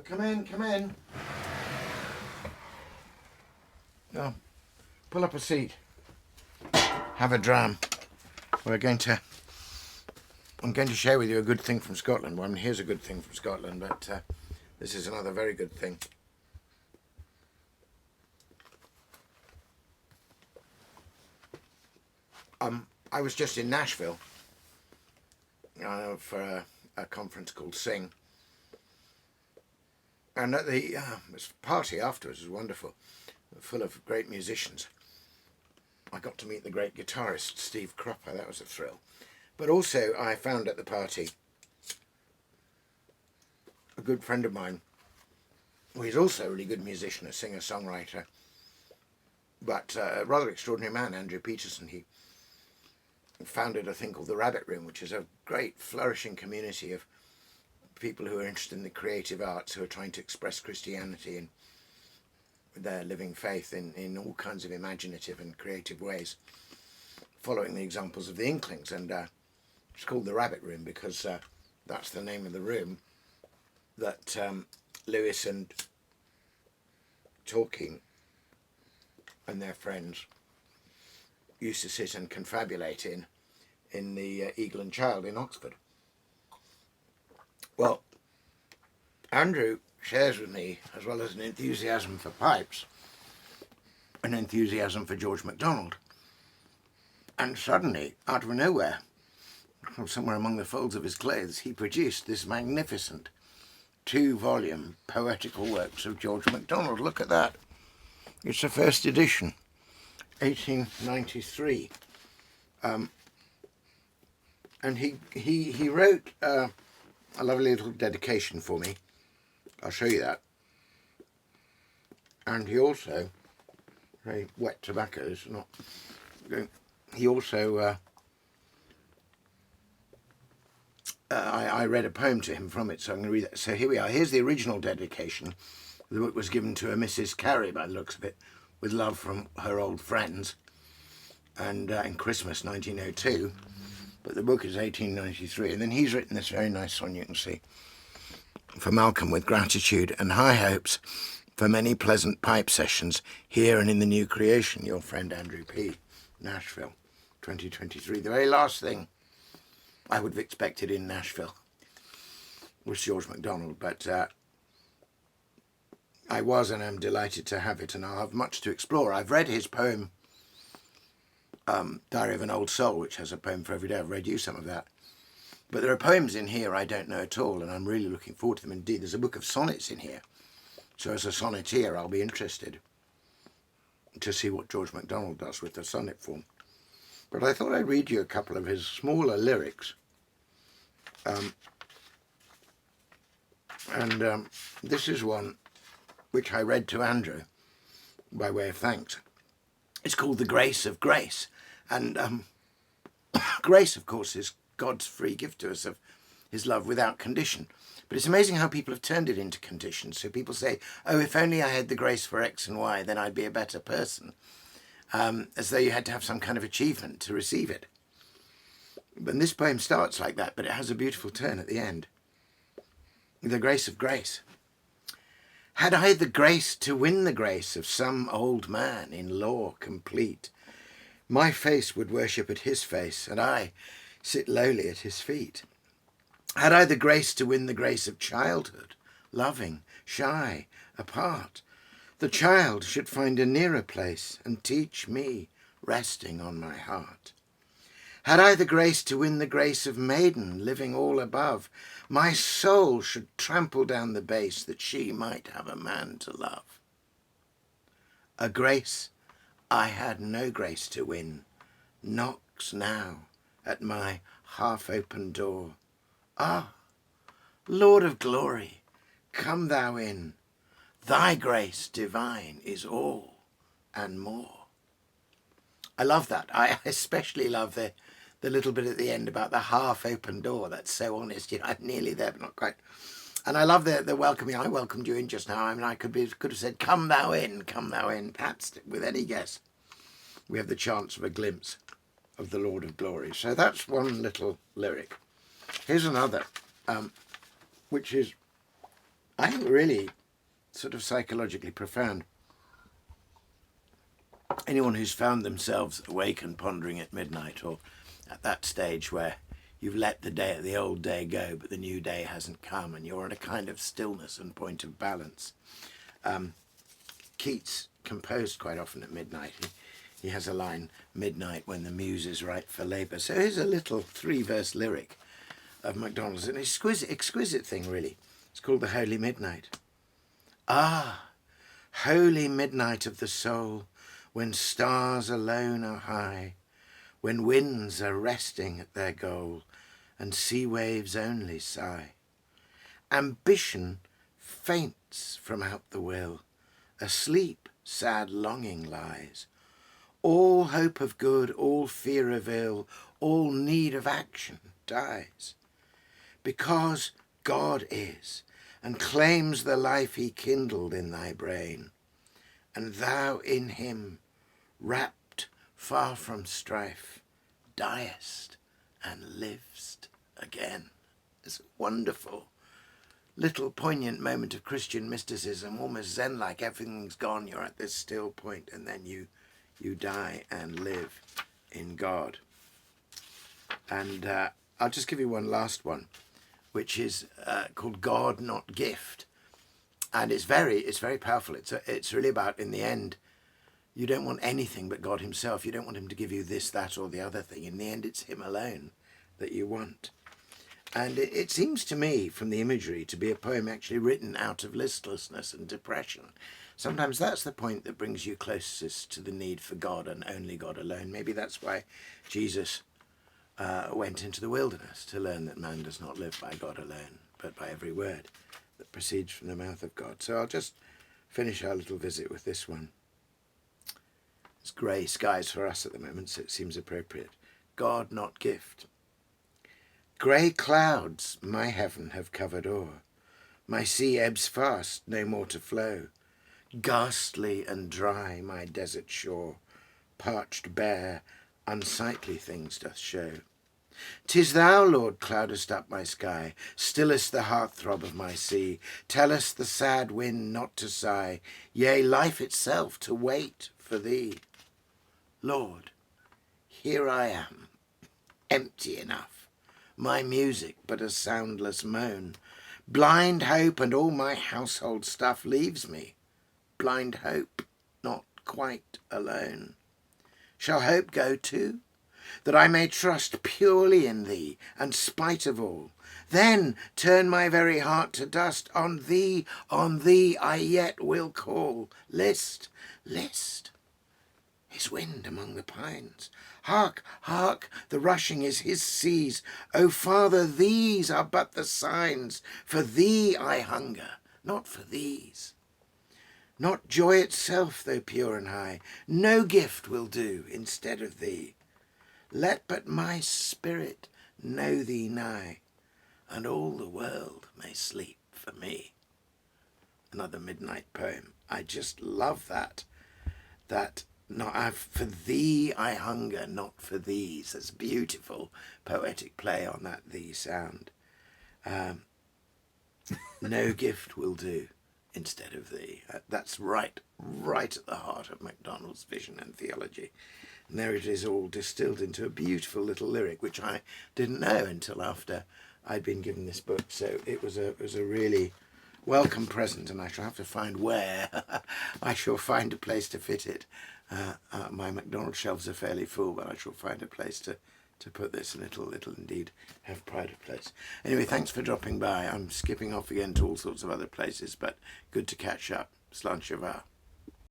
Come in, come in. Oh, pull up a seat. Have a dram. I'm going to share with you a good thing from Scotland. Well, here's a good thing from Scotland, but this is another very good thing. I was just in Nashville for a conference called Sing. And at the party afterwards was wonderful, full of great musicians. I got to meet the great guitarist Steve Cropper. That was a thrill. But also I found at the party a good friend of mine, who is also a really good musician, a singer-songwriter, but a rather extraordinary man, Andrew Peterson. He founded a thing called the Rabbit Room, which is a great flourishing community of people who are interested in the creative arts, who are trying to express Christianity and their living faith in all kinds of imaginative and creative ways, following the examples of the Inklings. And it's called the Rabbit Room because that's the name of the room that Lewis and Tolkien and their friends used to sit and confabulate in the Eagle and Child in Oxford. Well, Andrew shares with me, as well as an enthusiasm for pipes, an enthusiasm for George MacDonald. And suddenly, out of nowhere, from somewhere among the folds of his clothes, he produced this magnificent 2-volume poetical works of George MacDonald. Look at that. It's the first edition, 1893. And he wrote a lovely little dedication for me. I'll show you that. And he also, very wet tobacco, it's not, he also, I read a poem to him from it, so I'm going to read that. So here we are. Here's the original dedication. The book was given to a Mrs. Carey, by the looks of it, with love from her old friends, and in Christmas 1902. But the book is 1893, and then he's written this very nice one, you can see. For Malcolm, with gratitude and high hopes for many pleasant pipe sessions here and in the new creation, your friend Andrew P. Nashville, 2023. The very last thing I would have expected in Nashville was George MacDonald, but I was and am delighted to have it, and I'll have much to explore. I've read his poem, Diary of an Old Soul, which has a poem for every day. I've read you some of that. But there are poems in here I don't know at all, and I'm really looking forward to them indeed. There's a book of sonnets in here. So as a sonneteer, I'll be interested to see what George MacDonald does with the sonnet form. But I thought I'd read you a couple of his smaller lyrics. This is one which I read to Andrew by way of thanks. It's called The Grace of Grace. And grace, of course, is God's free gift to us of his love without condition. But it's amazing how people have turned it into conditions. So people say, oh, if only I had the grace for X and Y, then I'd be a better person. As though you had to have some kind of achievement to receive it. But this poem starts like that, but it has a beautiful turn at the end. The grace of grace. Had I the grace to win the grace of some old man in law complete, my face would worship at his face, and I sit lowly at his feet. Had I the grace to win the grace of childhood, loving, shy, apart, the child should find a nearer place and teach me, resting on my heart. Had I the grace to win the grace of maiden, living all above, my soul should trample down the base that she might have a man to love. A grace I had no grace to win knocks now at my half-open door. Ah, Lord of glory, come thou in. Thy grace divine is all and more. I love that. I especially love the little bit at the end about the half-open door. That's so honest. You know, I'm nearly there, but not quite. And I love the welcoming. I welcomed you in just now. I mean, I could have said, come thou in, come thou in. Perhaps with any guess, we have the chance of a glimpse of the Lord of Glory. So that's one little lyric. Here's another, which is I think really sort of psychologically profound. Anyone who's found themselves awake and pondering at midnight, or at that stage where you've let the old day go, but the new day hasn't come, and you're in a kind of stillness and point of balance. Keats composed quite often at midnight. He has a line, "Midnight when the muse is ripe for labour." So here's a little 3-verse lyric of MacDonald's, an exquisite thing really. It's called The Holy Midnight. Ah, holy midnight of the soul, when stars alone are high, when winds are resting at their goal, and sea waves only sigh. Ambition faints from out the will, asleep sad longing lies. All hope of good, all fear of ill, all need of action dies. Because God is, and claims the life he kindled in thy brain, and thou in him, wrapped far from strife, diest and livest again. It's a wonderful little poignant moment of Christian mysticism, almost Zen-like. Everything's gone, you're at this still point, and then you die and live in God. And I'll just give you one last one, which is called God Not Gift. And it's very powerful. It's really about, in the end, you don't want anything but God himself. You don't want him to give you this, that, or the other thing. In the end, it's him alone that you want. And it seems to me, from the imagery, to be a poem actually written out of listlessness and depression. Sometimes that's the point that brings you closest to the need for God and only God alone. Maybe that's why Jesus went into the wilderness, to learn that man does not live by God alone, but by every word that proceeds from the mouth of God. So I'll just finish our little visit with this one. It's grey skies for us at the moment, so it seems appropriate. God Not Gift. Grey clouds my heaven have covered o'er, my sea ebbs fast, no more to flow. Ghastly and dry my desert shore, parched bare, unsightly things doth show. 'Tis thou, Lord, cloudest up my sky, stillest the heart-throb of my sea, tellest the sad wind not to sigh, yea, life itself to wait for thee. Lord, here I am, empty enough, my music but a soundless moan. Blind hope and all my household stuff leaves me, blind hope, not quite alone. Shall hope go too, that I may trust purely in thee, and spite of all? Then turn my very heart to dust. On thee I yet will call. List, list, his wind among the pines. Hark, hark, the rushing is his seas. O Father, these are but the signs. For thee I hunger, not for these. Not joy itself, though pure and high, no gift will do instead of thee. Let but my spirit know thee nigh, and all the world may sleep for me. Another midnight poem. I just love that. For thee I hunger, not for these. That's beautiful poetic play on that thee sound. No gift will do instead of thee. That's right at the heart of MacDonald's vision and theology. And there it is, all distilled into a beautiful little lyric, which I didn't know until after I'd been given this book. So it was a really welcome present, and I shall have to find where I shall find a place to fit it. My MacDonald shelves are fairly full, but I shall find a place to put this, and it'll indeed have pride of place. Anyway, thanks for dropping by. I'm skipping off again to all sorts of other places, but good to catch up. Slán siomhá.